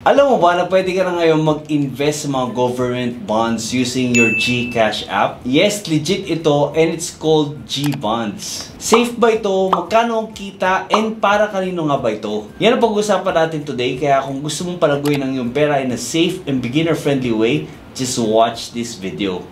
Alam mo ba na pwede ka na ngayon mag-invest sa mga government bonds using your GCash app? Yes, legit ito and it's called G-Bonds. Safe ba ito? Magkano ang kita? And para kanino nga ba ito? Yan ang pag-usapan natin today, kaya kung gusto mong palaguin ang iyong pera in a safe and beginner-friendly way, just watch this video.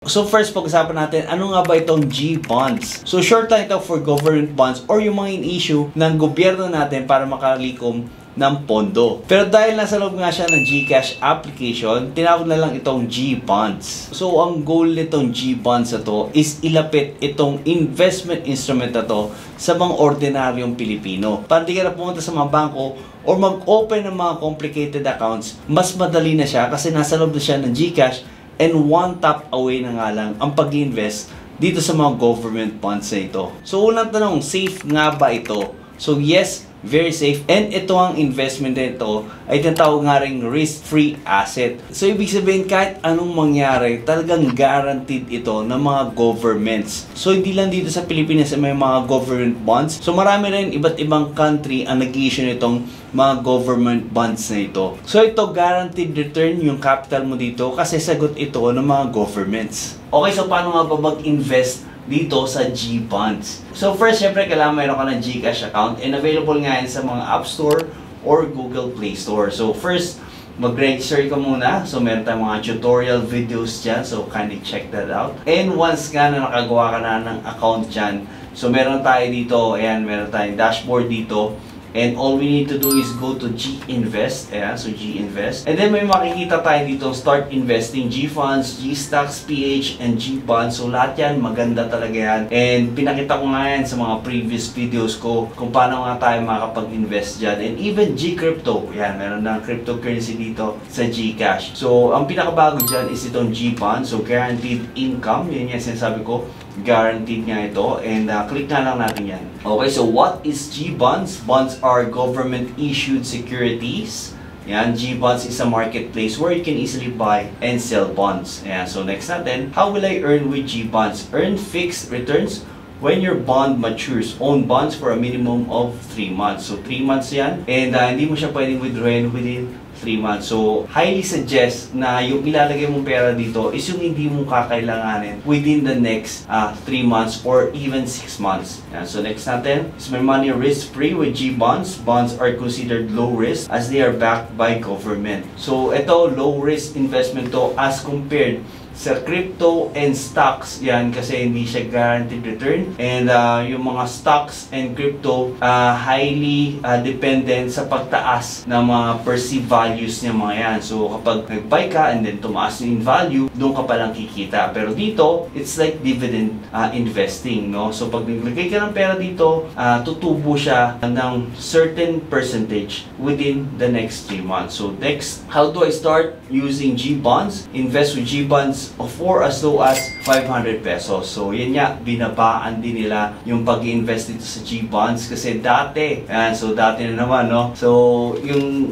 So first, pag-usapan natin, ano nga ba itong G-Bonds? So short lang ito for government bonds or yung mga in-issue ng gobyerno natin para makalikom ng pondo. Pero dahil nasa loob nga siya ng GCash application, tinawag na lang itong G-Bonds. So ang goal nitong G-Bonds na to is ilapit itong investment instrument na to sa mga ordinaryong Pilipino. Para di ka na pumunta sa mga bangko or mag-open ng mga complicated accounts, mas madali na siya kasi nasa loob na siya ng GCash. And one tap away na nga lang ang pag-invest dito sa mga government bonds na ito. So unang tanong, safe nga ba ito? So yes, very safe. And ito ang investment nito ay tinatawag nga ring risk-free asset. So ibig sabihin kahit anong mangyari, talagang guaranteed ito ng mga governments. So hindi lang dito sa Pilipinas may mga government bonds. So marami rin iba't ibang country ang nag-issue nitong mga government bonds na ito. So ito guaranteed return yung capital mo dito kasi sagot ito ng mga governments. Okay, so paano nga ba mag-invest dito sa G-Bonds? So first, syempre kailangan mayroon ka ng GCash account and available nga yan sa mga App Store or Google Play Store. So first, mag-register ka muna. So meron tayong mga tutorial videos dyan. So kindly check that out. And once nga na nakagawa ka na ng account dyan, so meron tayo dito, ayan, meron tayong dashboard dito. And all we need to do is go to G-Invest. Ayan, so G-Invest. And then may makikita tayo dito, Start Investing, G-Funds, G-Stocks, PH, and G-Bonds. So lahat yan, maganda talaga yan. And pinakita ko nga yan sa mga previous videos ko kung paano nga tayo makapag-invest dyan. And even G-Crypto. Ayan, meron na cryptocurrency dito sa GCash. So ang pinakabago dyan is itong G-Bonds. So guaranteed income. Yun yung sinasabi ko. Guaranteed nga ito. And click na lang natin yan. Okay, so what is G-Bonds? Bonds are government-issued securities. Yan, G-Bonds is a marketplace where you can easily buy and sell bonds. Yan, so next natin, how will I earn with G-Bonds? Earn fixed returns when your bond matures. Own bonds for a minimum of 3 months. So 3 months yan. And hindi mo siya pwedeng withdrawin within 3 months. So, highly suggest na yung ilalagay mong pera dito is yung hindi mo kakailanganin within the next 3 months or even 6 months. Yan. So, next natin is my money risk-free with G-Bonds. Bonds are considered low risk as they are backed by government. So, ito, low risk investment to as compared sa crypto and stocks. Yan, kasi hindi siya guaranteed return. And yung mga stocks and crypto highly dependent sa pagtaas ng mga perceived values niya mga yan. So kapag nag-buy ka and then tumaas yung value, doon ka palang kikita. Pero dito, it's like dividend investing, no? So pag naglagay ka ng pera dito, tutubo siya ng certain percentage within the next 3 months. So next, how do I start using G-Bonds? Invest with G-Bonds for as low as 500 pesos. So yan nga, binabaan din nila yung pag-invest dito sa G-Bonds kasi dati, so dati na naman, no? So yung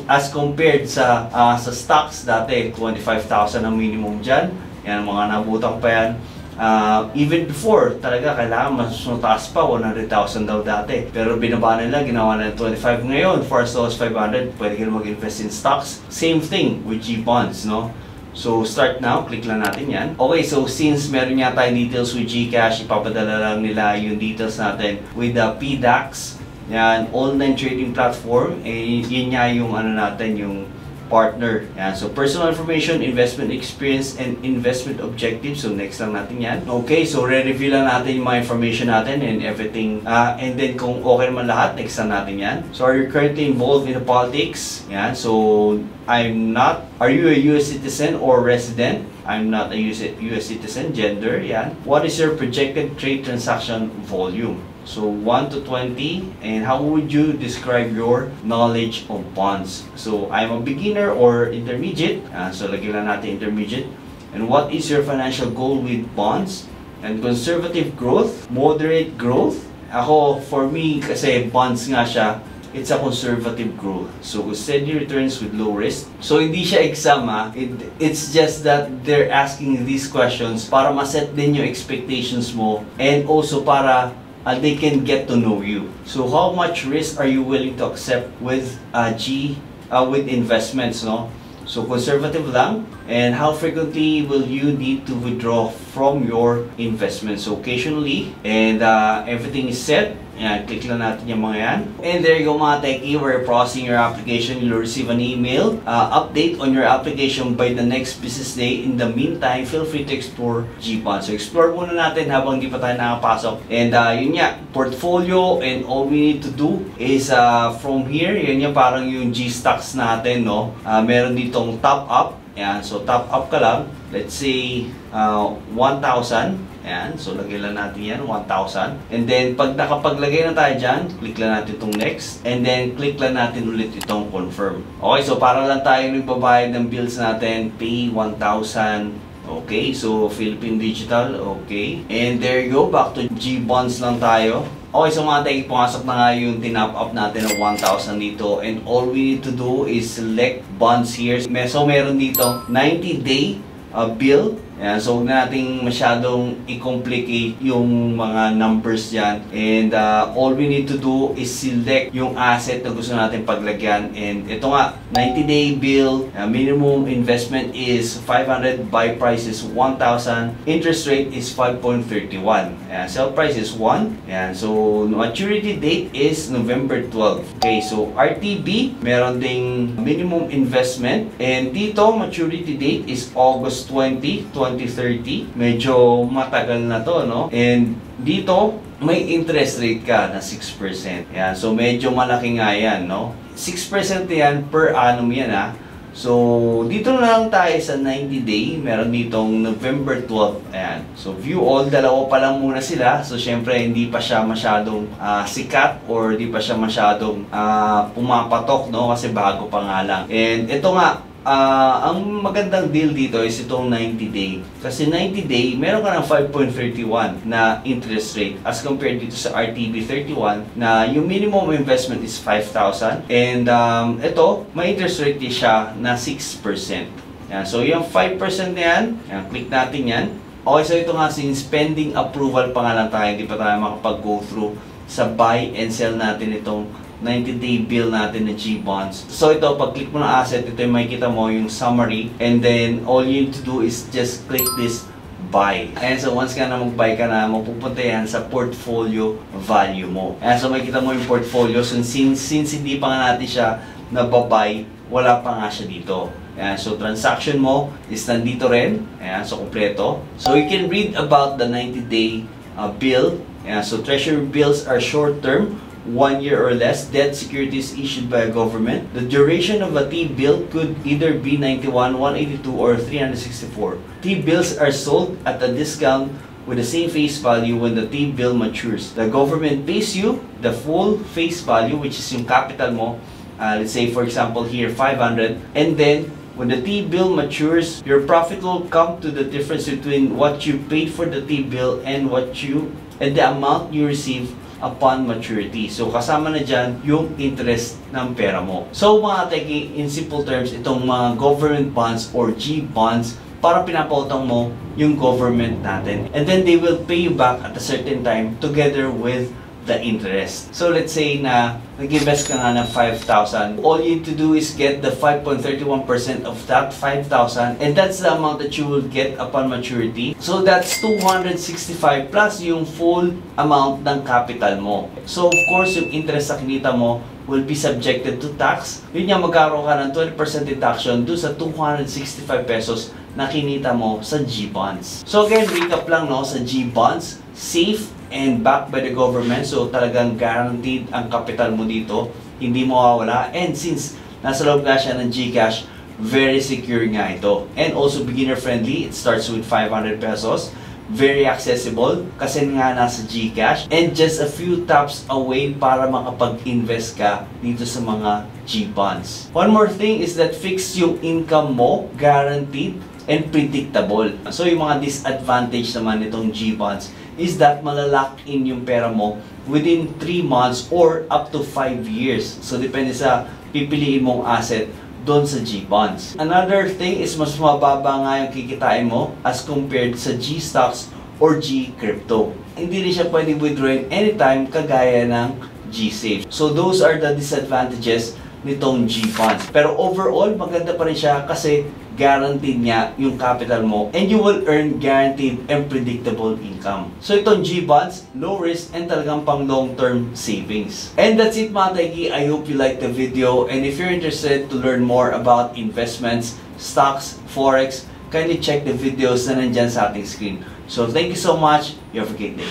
as compared sa stocks dati, 25,000 ang minimum dyan. Yan, mga nabutan pa yan. Even before, talaga kailangan mas mataas pa, 100,000 daw dati. Pero binaba nila, ginawa na 25 ngayon. For as low as 500, pwede ka mag-invest in stocks. Same thing with G-Bonds, no? So, start now. Click lang natin yan. Okay, so since meron nga tayong details with GCash, ipapadala lang nila yung details natin with the PDAX. Yan, online trading platform. Eh, yun nga yung ano natin, yung partner. Yan. So, personal information, investment experience, and investment objectives. So, next lang natin yan. Okay, so re-review lang natin yung mga information natin and everything. And then, kung okay naman lahat, next lang natin yan. So, are you currently involved in the politics? Yan. So, I'm not. Are you a US citizen or resident? I'm not a US citizen. Gender, yan. What is your projected trade transaction volume? So 1 to 20, and how would you describe your knowledge of bonds? So I'm a beginner or intermediate. So lagyan lang natin intermediate. And what is your financial goal with bonds? And conservative growth, moderate growth. Ako, for me, kasi bonds nga siya, it's a conservative growth. So steady returns with low risk. So hindi siya exam it's just that they're asking these questions para ma-set din yung expectations mo and also para they can get to know you. So how much risk are you willing to accept with with investments, no? So conservative lang. And how frequently will you need to withdraw from your investments? So occasionally, and everything is set. Ayan, click lang natin yung mga yan. And there you go mga techie, we're processing your application. You'll receive an email update on your application by the next business day. In the meantime, feel free to explore GBonds. So explore muna natin habang di pa tayo nakapasok. And yun nga, portfolio, and all we need to do is from here, yun yung parang yung G-stocks natin, no? Meron ditong top up. Ayan, so top up ka lang. Let's say 1,000. Ayan, so lagay lang natin yan, 1,000. And then, pag nakapaglagay na tayo dyan, click lang natin itong next. And then, click lang natin ulit itong confirm. Okay, so para lang tayo nagbabayad ng bills natin, pay 1,000. Okay, so Philippine Digital, okay. And there you go, back to GBonds lang tayo. Okay, so mga tayo, pumasok na nga yung tinap up natin ng 1,000 dito. And all we need to do is select bonds here. So, meron dito 90-day bill. Ayan, so huwag nating masyadong i-complicate yung mga numbers dyan. And all we need to do is select yung asset na gusto natin paglagyan. And ito nga, 90-day bill, minimum investment is 500, buy price is 1,000, interest rate is 5.31. Ayan, sell price is 1. Ayan, so maturity date is November 12. Okay, so RTB, meron ding minimum investment. And dito, maturity date is August 20, 2030. Medyo matagal na to, no? And dito, may interest rate ka na 6%. Yan. So, medyo malaki nga yan, no? 6% yan per annum yan, ha? So, dito na lang tayo sa 90-day. Meron ditong November 12. Ayan. So, view all. Dalawa pa lang muna sila. So, syempre, hindi pa siya masyadong sikat or hindi pa siya masyadong pumapatok, no? Kasi bago pa nga lang. And ito nga, ang magandang deal dito is itong 90-day. Kasi 90-day, meron ka ng 5.31 na interest rate as compared dito sa RTB 31 na yung minimum investment is 5,000. And ito, may interest rate siya na 6%. Yan. So yung 5% na yan, click natin yan. Okay, so ito nga, since pending approval pa nga lang tayo, hindi pa tayo makapag-go through sa buy and sell natin itong 90-day bill natin na GBonds. So ito, pag click mo na asset, ito yung makikita mo yung summary. And then, all you need to do is just click this buy. And so, once ka na mag-buy ka na, mapupunta yan sa portfolio value mo. And so, makikita mo yung portfolio. So, since hindi pa nga natin siya nababay, wala pa nga siya dito. Ayan, so transaction mo is nandito rin. Ayan, so kompleto. So you can read about the 90-day bill. Ayan, so treasury bills are short-term, 1 year or less. Debt securities issued by a government. The duration of a T-bill could either be 91, 182, or 364. T-bills are sold at a discount with the same face value when the T-bill matures. The government pays you the full face value, which is yung capital mo. Let's say, for example, here, 500. And then, when the T-bill matures, your profit will come to the difference between what you paid for the T-bill and the amount you receive upon maturity. So, kasama na dyan yung interest ng pera mo. So, mga teki, in simple terms, itong mga government bonds or G-bonds, para pinapautang mo yung government natin. And then, they will pay you back at a certain time together with the interest. So, let's say na nag-invest ka nga ng 5,000. All you need to do is get the 5.31% of that 5,000, and that's the amount that you will get upon maturity. So, that's 265 plus yung full amount ng capital mo. So, of course, yung interest sa kinita mo will be subjected to tax. Yun nga, magkaroon ka ng 20% deduction dun sa 265 pesos na kinita mo sa G-bonds. So, again, recap lang, no, sa G-bonds, safe and backed by the government. So, talagang guaranteed ang capital mo dito. Hindi mo mawawala. And since nasa loob nga siya ng GCash, very secure nga ito. And also beginner friendly. It starts with 500 pesos. Very accessible kasi nga nasa GCash. And just a few taps away para makapag-invest ka dito sa mga G-bonds. One more thing is that fixed yung income mo, guaranteed and predictable. So, yung mga disadvantage naman nitong G-bonds is that malalock in yung pera mo within 3 months or up to 5 years. So, depende sa pipiliin mong asset doon sa G-bonds. Another thing is mas mababa nga yung kikitain mo as compared sa G-stocks or G-crypto. hindi rin siya pwede withdrawin anytime kagaya ng G-Save. So those are the disadvantages nitong G-Bonds. Pero overall, maganda pa rin siya kasi guaranteed niya yung capital mo and you will earn guaranteed and predictable income. So itong G-Bonds, low risk and talagang pang long-term savings. And that's it mga taigi. I hope you liked the video, and if you're interested to learn more about investments, stocks, forex, kindly check the videos na nandyan sa ating screen. So thank you so much. You have a great day.